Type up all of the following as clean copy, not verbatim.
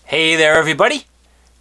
Hey there everybody,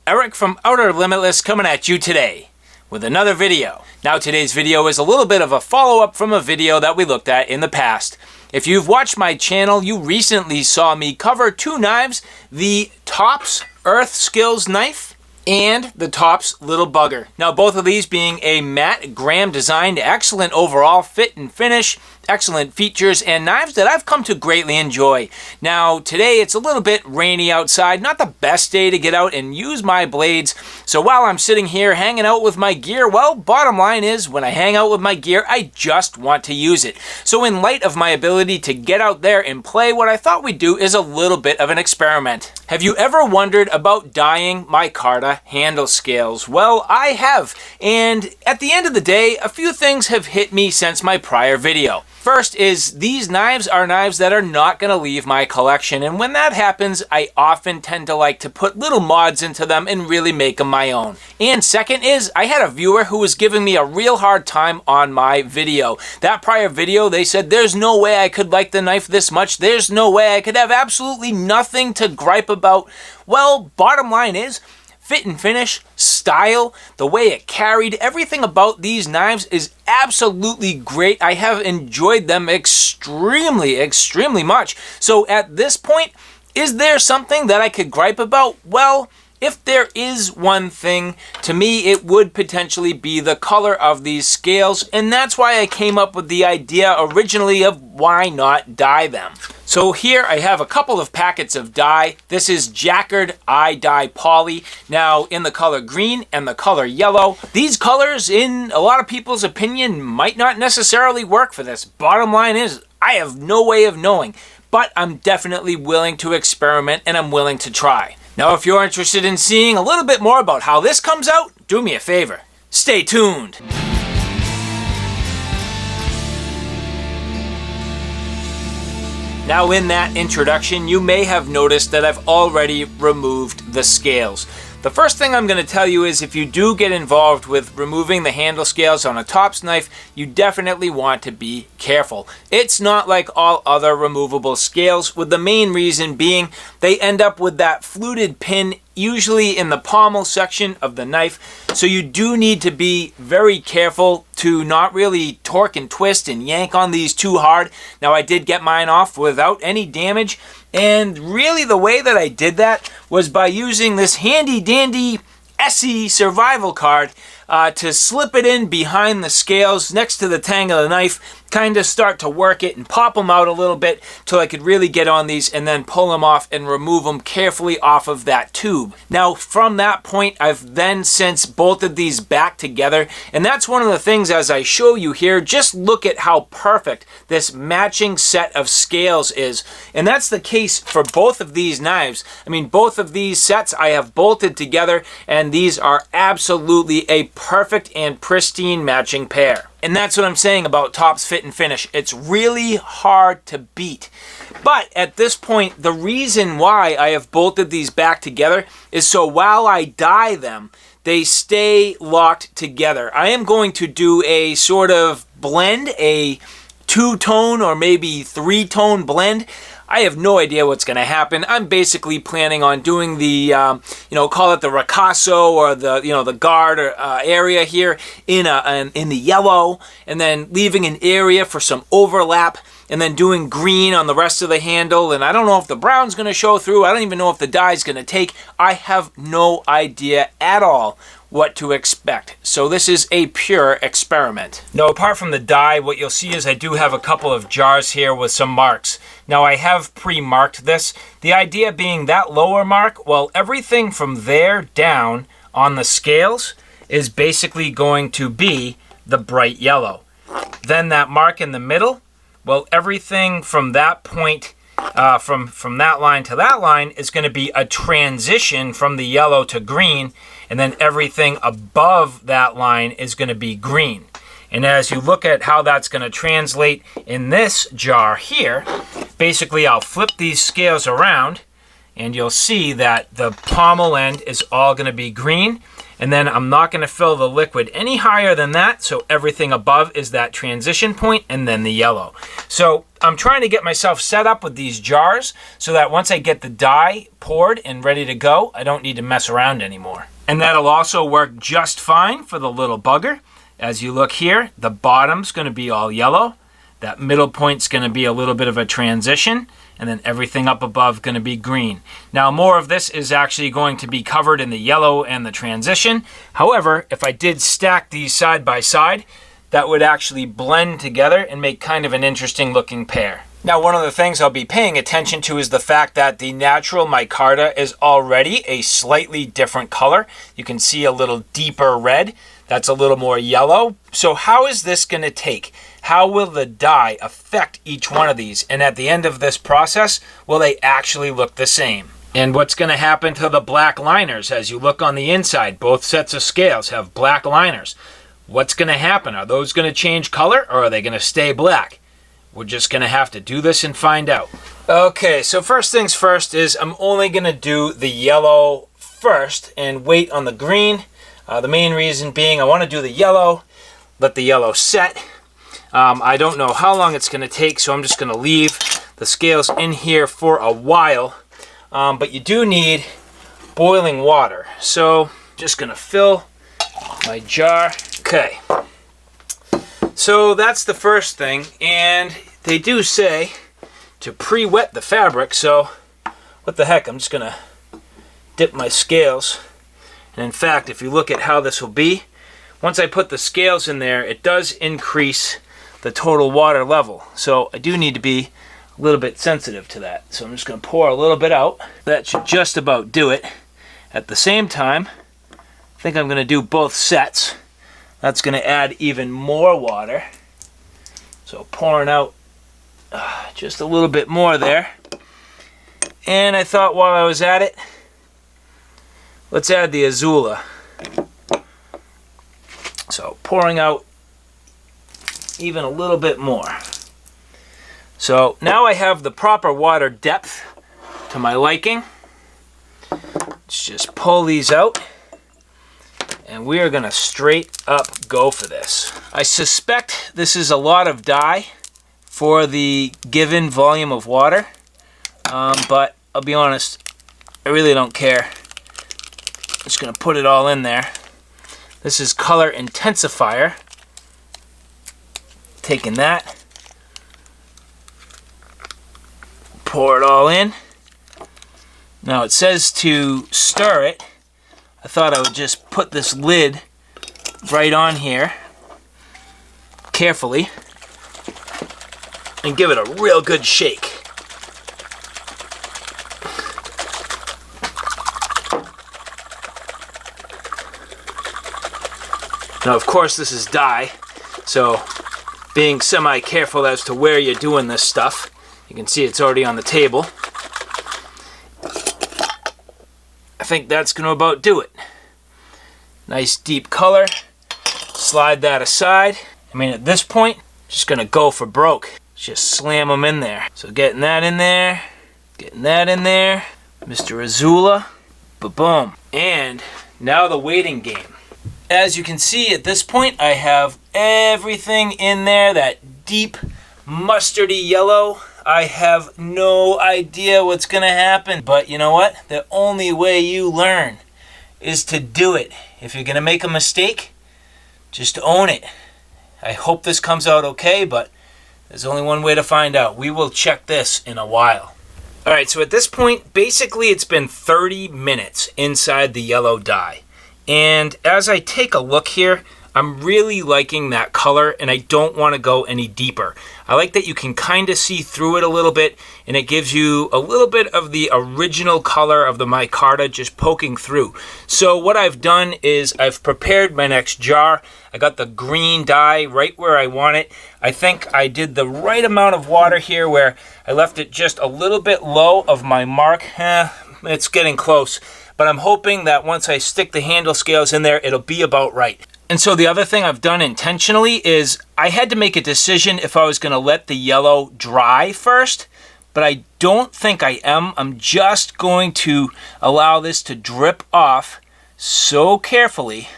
Eric from Outer Limitless coming at you today with another video. Now today's video is a little bit of a follow-up from a video that we looked at in the past. If you've watched my channel, you recently saw me cover two knives, the Tops Earth Skills knife and the Tops Little Bugger. Now both of these being a matte Graham designed, excellent overall fit and finish, excellent features, and knives that I've come to greatly enjoy. Now today it's a little bit rainy outside, not the best day to get out and use my blades, so while I'm sitting here hanging out with my gear, well, bottom line is when I hang out with my gear, I just want to use it. So in light of my ability to get out there and play, what I thought we'd do is a little bit of an experiment. Have you ever wondered about dyeing micarta handle scales? Well, I have, and at the end of the day, a few things have hit me since my prior video. First is these knives are knives that are not going to leave my collection, and when that happens, I often tend to like to put little mods into them and really make them my own. And second is I had a viewer who was giving me a real hard time on my video. That prior video, they said there's no way I could like the knife this much, there's no way I could have absolutely nothing to gripe about. Well, bottom line is, fit and finish, style, the way it carried, everything about these knives is absolutely great. I have enjoyed them extremely much. So at this point, is there something that I could gripe about? Well, if there is one thing, to me it would potentially be the color of these scales, and that's why I came up with the idea originally of why not dye them. So here I have a couple of packets of dye. This is Jacquard Eye Dye Poly, now in the color green and the color yellow. These colors, in a lot of people's opinion, might not necessarily work for this. Bottom line is, I have no way of knowing, but I'm definitely willing to experiment and I'm willing to try. Now, if you're interested in seeing a little bit more about how this comes out, do me a favor. Stay tuned. Now, in that introduction, you may have noticed that I've already removed the scales. The first thing I'm going to tell you is if you do get involved with removing the handle scales on a Tops knife, you definitely want to be careful. It's not like all other removable scales, with the main reason being they end up with that fluted pin usually in the pommel section of the knife, so you do need to be very careful to not really torque and twist and yank on these too hard. Now, I did get mine off without any damage, and really the way that I did that was by using this handy dandy SE survival card to slip it in behind the scales next to the tang of the knife, kind of start to work it and pop them out a little bit till I could really get on these and then pull them off and remove them carefully off of that tube. Now, from that point, I've then since bolted these back together, and that's one of the things as I show you here. Just look at how perfect this matching set of scales is, and that's the case for both of these knives. I mean, both of these sets I have bolted together, and these are absolutely a perfect and pristine matching pair. And that's what I'm saying about Tops fit and finish. It's really hard to beat. But at this point, the reason why I have bolted these back together is so while I dye them, they stay locked together. I am going to do a sort of blend, a two-tone or maybe three-tone blend. I have no idea what's going to happen. I'm basically planning on doing the, call it the ricasso or the, the guard area here in the yellow, and then leaving an area for some overlap, and then doing green on the rest of the handle. And I don't know if the brown's going to show through. I don't even know if the dye's going to take. I have no idea at all what to expect. So this is a pure experiment. Now, apart from the dye, what you'll see is I do have a couple of jars here with some marks. Now, I have pre-marked this. The idea being that lower mark, well, everything from there down on the scales is basically going to be the bright yellow. Then that mark in the middle, well, everything from that point, from that line to that line is going to be a transition from the yellow to green, and then everything above that line is going to be green. And as you look at how that's going to translate in this jar here, basically I'll flip these scales around, and you'll see that the pommel end is all going to be green. And then I'm not going to fill the liquid any higher than that, so everything above is that transition point and then the yellow. So I'm trying to get myself set up with these jars so that once I get the dye poured and ready to go, I don't need to mess around anymore. And that'll also work just fine for the little bugger. As you look here, the bottom's going to be all yellow. That middle point's going to be a little bit of a transition, and then everything up above going to be green. Now more of this is actually going to be covered in the yellow and the transition. However, if I did stack these side by side, that would actually blend together and make kind of an interesting looking pair. Now one of the things I'll be paying attention to is the fact that the natural micarta is already a slightly different color. You can see a little deeper red. That's a little more yellow. So how is this going to take? How will the dye affect each one of these? And at the end of this process, will they actually look the same? And what's going to happen to the black liners as you look on the inside? Both sets of scales have black liners. What's going to happen? Are those going to change color or are they going to stay black? We're just going to have to do this and find out. Okay, so first things first is I'm only going to do the yellow first and wait on the green. The main reason being I want to do the yellow, let the yellow set. I don't know how long it's going to take, so I'm just going to leave the scales in here for a while. But you do need boiling water. So just going to fill my jar. Okay. So that's the first thing. And they do say to pre-wet the fabric. So what the heck, I'm just going to dip my scales. And in fact, if you look at how this will be, once I put the scales in there, it does increase the total water level. So I do need to be a little bit sensitive to that. So I'm just going to pour a little bit out. That should just about do it. At the same time, I think I'm going to do both sets. That's going to add even more water. So pouring out just a little bit more there. And I thought while I was at it, let's add the Azula. So pouring out even a little bit more. So now I have the proper water depth to my liking. Let's just pull these out. And we are going to straight up go for this. I suspect this is a lot of dye for the given volume of water. But I'll be honest, I really don't care. Just going to put it all in there. This is color Intensifier. Taking that. Pour it all in. Now it says to stir it. I thought I would just put this lid right on here carefully and give it a real good shake. Now, of course, this is dye, so being semi-careful as to where you're doing this stuff. You can see it's already on the table. I think that's going to about do it. Nice deep color. Slide that aside. I mean, at this point, just going to go for broke. Just slam them in there. So getting that in there. Getting that in there. Mr. Azula. Ba-boom. And now the waiting game. As you can see at this point, I have everything in there, that deep mustardy yellow. I have no idea what's going to happen. But you know what? The only way you learn is to do it. If you're going to make a mistake, just own it. I hope this comes out okay, but there's only one way to find out. We will check this in a while. Alright, so at this point, basically it's been 30 minutes inside the yellow dye. And as I take a look here, I'm really liking that color and I don't want to go any deeper. I like that you can kind of see through it a little bit and it gives you a little bit of the original color of the micarta just poking through. So what I've done is I've prepared my next jar. I got the green dye right where I want it. I think I did the right amount of water here where I left it just a little bit low of my mark. It's getting close. But I'm hoping that once I stick the handle scales in there, it'll be about right. And so the other thing I've done intentionally is I had to make a decision if I was going to let the yellow dry first, but I don't think I am. I'm just going to allow this to drip off so carefully.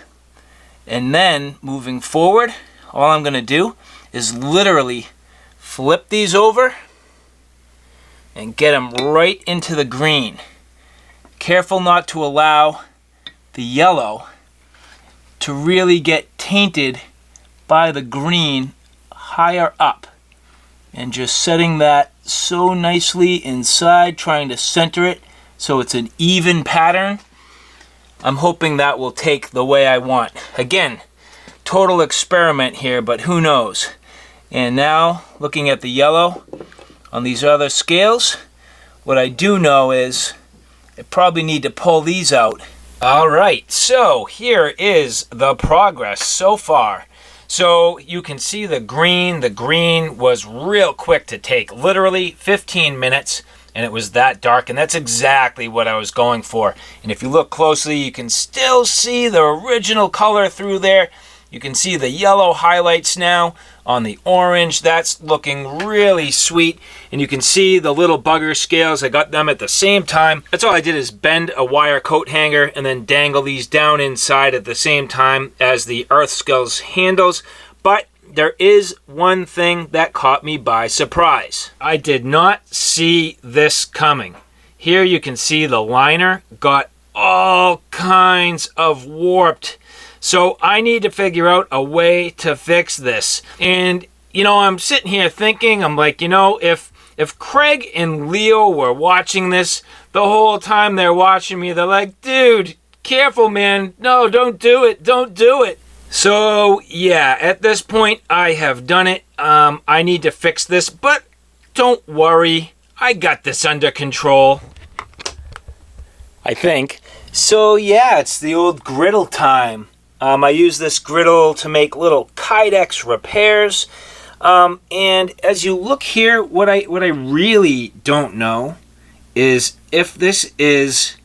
And then moving forward, all I'm going to do is literally flip these over and get them right into the green. Careful not to allow the yellow to really get tainted by the green higher up. And just setting that so nicely inside, trying to center it so it's an even pattern. I'm hoping that will take the way I want. Again, total experiment here, but who knows. And now, looking at the yellow on these other scales, what I do know is I probably need to pull these out. Alright, so here is the progress so far. So you can see the green was real quick to take, literally 15 minutes, and it was that dark, and that's exactly what I was going for. And if you look closely, you can still see the original color through there. You can see the yellow highlights now on the orange. That's looking really sweet. And you can see the little bugger scales. I got them at the same time. That's all I did is bend a wire coat hanger and then dangle these down inside at the same time as the earth scales handles. But there is one thing that caught me by surprise. I did not see this coming. Here you can see the liner got all kinds of warped. So I need to figure out a way to fix this. And, you know, I'm sitting here thinking, I'm like, you know, if Craig and Leo were watching this, the whole time they're watching me, they're like, dude, careful, man. No, don't do it. Don't do it. So, yeah, at this point, I have done it. I need to fix this, but don't worry. I got this under control. I think. So, yeah, it's the old griddle time. I use this griddle to make little Kydex repairs. And as you look here, what I really don't know is if this is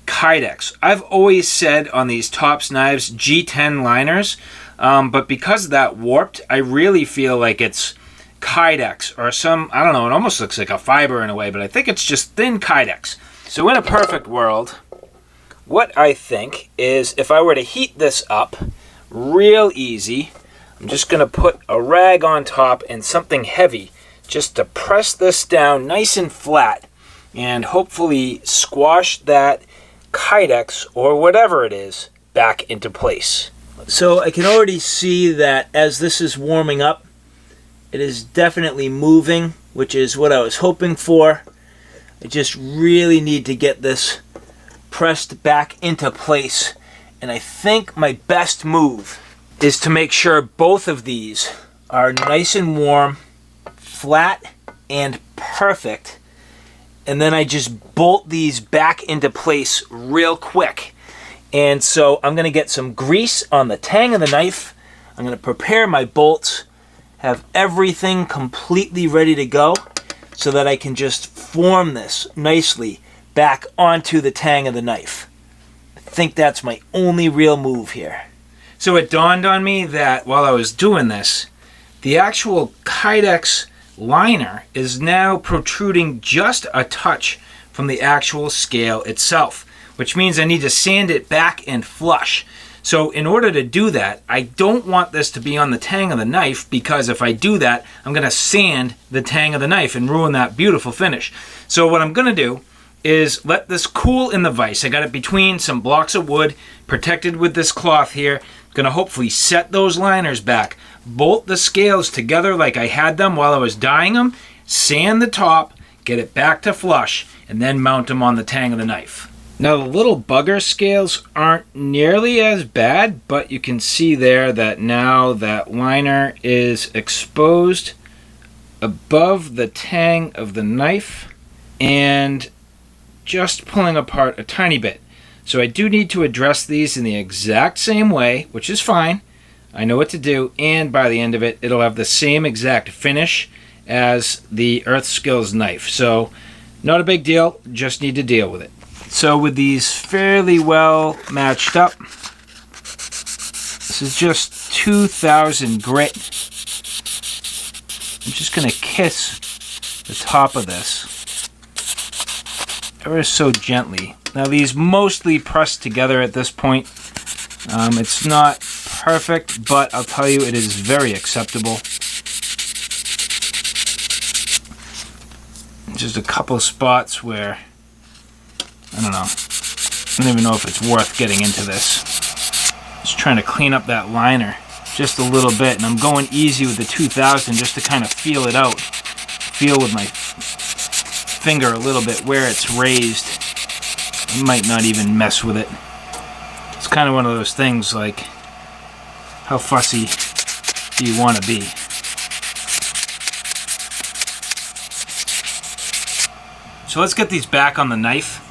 Kydex. I've always said on these Tops knives G10 liners, but because of that warped, I really feel like it's Kydex or some, I don't know, it almost looks like a fiber in a way, but I think it's just thin Kydex. So in a perfect world, what I think is if I were to heat this up real easy, I'm just going to put a rag on top and something heavy just to press this down nice and flat and hopefully squash that Kydex or whatever it is back into place. So I can already see that as this is warming up, it is definitely moving, which is what I was hoping for. I just really need to get this pressed back into place, and I think my best move is to make sure both of these are nice and warm, flat and perfect, and then I just bolt these back into place real quick. And so I'm going to get some grease on the tang of the knife. I'm going to prepare my bolts, have everything completely ready to go so that I can just form this nicely back onto the tang of the knife. I think that's my only real move here. So it dawned on me that while I was doing this, the actual Kydex liner is now protruding just a touch from the actual scale itself, which means I need to sand it back and flush. So in order to do that, I don't want this to be on the tang of the knife, because if I do that, I'm going to sand the tang of the knife and ruin that beautiful finish. So what I'm going to do is let this cool in the vise. I got it between some blocks of wood, protected with this cloth here. Gonna hopefully set those liners back, bolt the scales together like I had them while I was dyeing them, sand the top, get it back to flush, and then mount them on the tang of the knife. Now the little bugger scales aren't nearly as bad, but you can see there that now that liner is exposed above the tang of the knife and just pulling apart a tiny bit. So I do need to address these in the exact same way, which is fine. I know what to do, and by the end of it, it'll have the same exact finish as the Earth Skills knife. So not a big deal, just need to deal with it. So with these fairly well matched up, this is just 2000 grit. I'm just going to kiss the top of this ever so gently. Now these mostly press together at this point. It's not perfect, but I'll tell you it is very acceptable. Just a couple spots where, I don't know, I don't even know if it's worth getting into this. Just trying to clean up that liner just a little bit, and I'm going easy with the 2000 just to kind of feel it out. Feel with my finger a little bit where it's raised. I might not even mess with it. It's kind of one of those things like, how fussy do you want to be? So let's get these back on the knife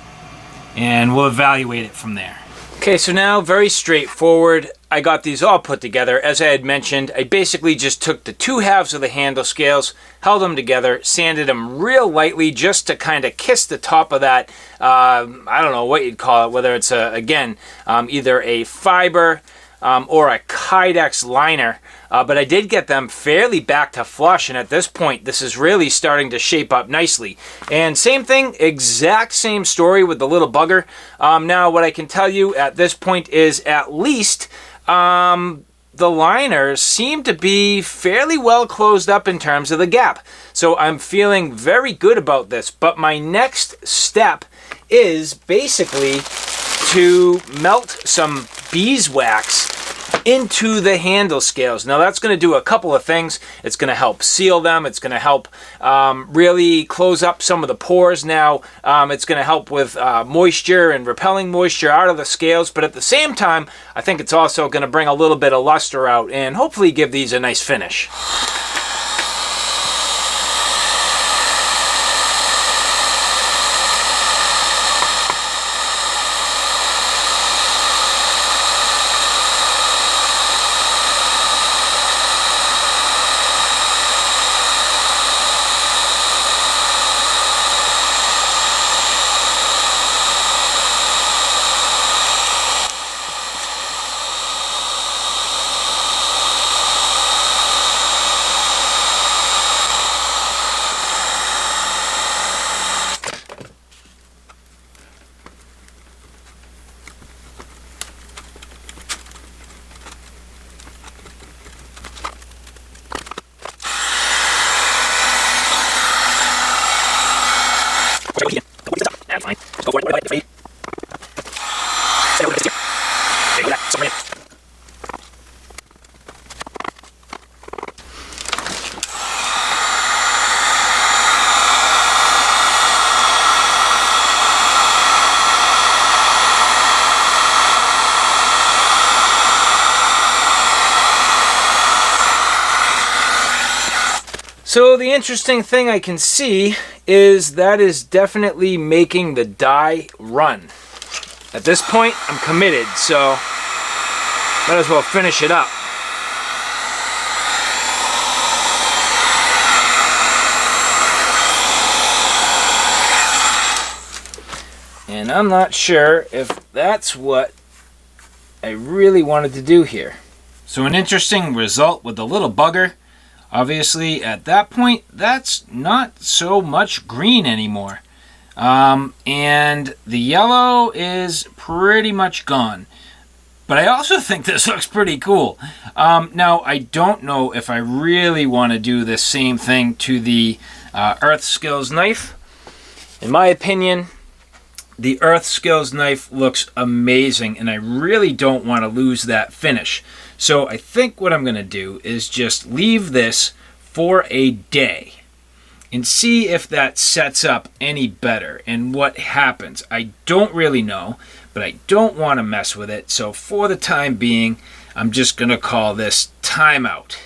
and we'll evaluate it from there. Okay, so now very straightforward. I got these all put together. As I had mentioned, I basically just took the two halves of the handle scales, held them together, sanded them real lightly just to kind of kiss the top of that, I don't know what you'd call it, whether it's, again, either a fiber or a Kydex liner. But I did get them fairly back to flush, and at this point, this is really starting to shape up nicely. And same thing, exact same story with the little bugger. Now, what I can tell you at this point is at least the liners seem to be fairly well closed up in terms of the gap. So I'm feeling very good about this. But my next step is basically to melt some beeswax into the handle scales. Now that's going to do a couple of things. It's going to help seal them. It's going to help really close up some of the pores. Now it's going to help with moisture and repelling moisture out of the scales, but at the same time I think it's also going to bring a little bit of luster out and hopefully give these a nice finish. So the interesting thing I can see is that is definitely making the die run. At this point, I'm committed, so might as well finish it up. And I'm not sure if that's what I really wanted to do here. So an interesting result with the little bugger. Obviously, at that point, that's not so much green anymore. And the yellow is pretty much gone. But I also think this looks pretty cool. Now, I don't know if I really want to do the same thing to the Earth Skills knife. In my opinion, the Earth Skills knife looks amazing, and I really don't want to lose that finish. So I think what I'm going to do is just leave this for a day and see if that sets up any better and what happens. I don't really know, but I don't want to mess with it. So for the time being, I'm just going to call this timeout.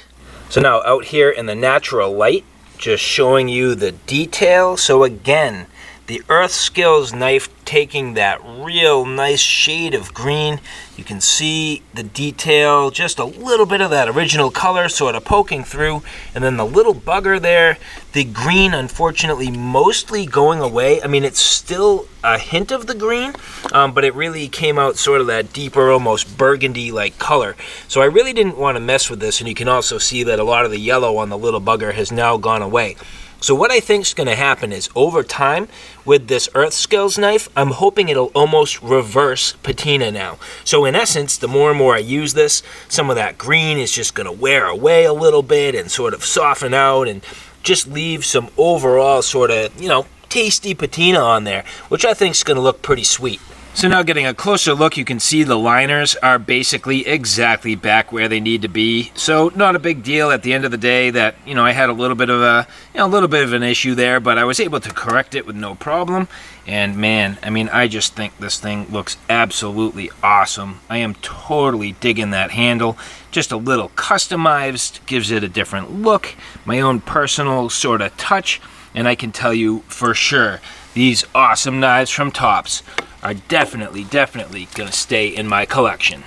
So now out here in the natural light, just showing you the detail. So again, the Earth Skills knife taking that real nice shade of green. You can see the detail, just a little bit of that original color sort of poking through. And then the little bugger there, the green unfortunately mostly going away. I mean, it's still a hint of the green, but it really came out sort of that deeper, almost burgundy-like color. So I really didn't want to mess with this, and you can also see that a lot of the yellow on the little bugger has now gone away. So what I think is going to happen is over time with this Earth Skills knife, I'm hoping it'll almost reverse patina now. So in essence, the more and more I use this, some of that green is just going to wear away a little bit and sort of soften out and just leave some overall sort of, you know, tasty patina on there, which I think is going to look pretty sweet. So now getting a closer look, you can see the liners are basically exactly back where they need to be. So not a big deal at the end of the day that, you know, I had a little bit of an issue there, but I was able to correct it with no problem. And man, I mean, I just think this thing looks absolutely awesome. I am totally digging that handle. Just a little customized, gives it a different look, my own personal sort of touch. And I can tell you for sure, these awesome knives from Tops are definitely gonna stay in my collection.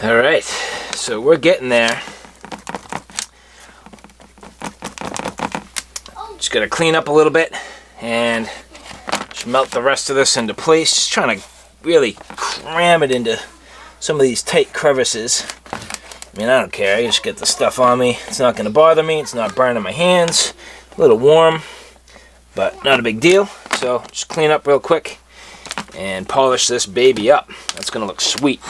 All right, so we're getting there. Just gotta clean up a little bit and just melt the rest of this into place. Just trying to really cram it into some of these tight crevices. I mean, I don't care. I just get the stuff on me. It's not gonna bother me. It's not burning my hands. A little warm, but not a big deal. So just clean up real quick and polish this baby up. That's gonna look sweet.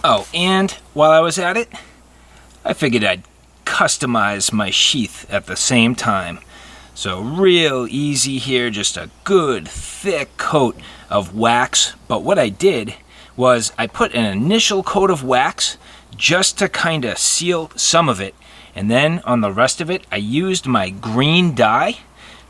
Oh, and while I was at it, I figured I'd customize my sheath at the same time. So real easy here, just a good thick coat of wax. But what I did was I put an initial coat of wax just to kind of seal some of it. And then on the rest of it, I used my green dye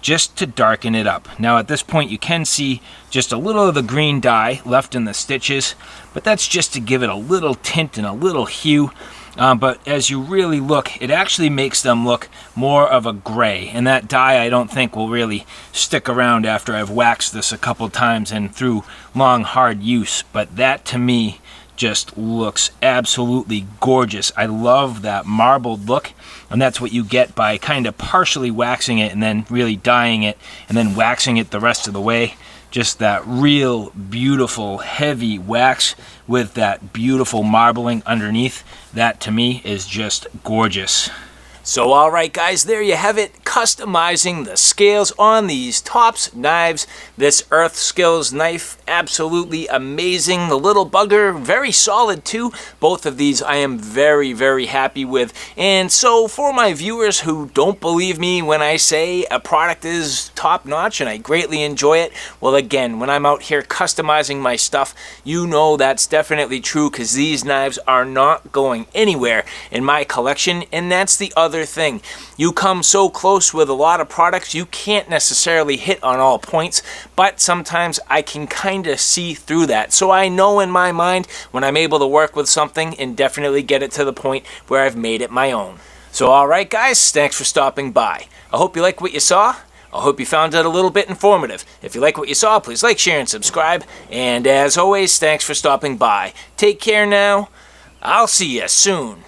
just to darken it up. Now at this point you can see just a little of the green dye left in the stitches, but that's just to give it a little tint and a little hue. But as you really look, it actually makes them look more of a gray, and that dye I don't think will really stick around after I've waxed this a couple times and through long hard use. But that to me just looks absolutely gorgeous. I love that marbled look, and that's what you get by kind of partially waxing it and then really dyeing it and then waxing it the rest of the way. Just that real beautiful heavy wax with that beautiful marbling underneath. That to me is just gorgeous. So alright guys, there you have it, customizing the scales on these tops knives. This Earth Skills knife, absolutely amazing. The little bugger, very solid too. Both of these I am very, very happy with. And so for my viewers who don't believe me when I say a product is top notch and I greatly enjoy it, well again, when I'm out here customizing my stuff, you know that's definitely true, because these knives are not going anywhere in my collection. And that's the other thing. You come so close with a lot of products, you can't necessarily hit on all points, but sometimes I can kind of see through that. So I know in my mind when I'm able to work with something and definitely get it to the point where I've made it my own. So alright guys, thanks for stopping by. I hope you like what you saw. I hope you found it a little bit informative. If you like what you saw, please like, share, and subscribe. And as always, thanks for stopping by. Take care now. I'll see you soon.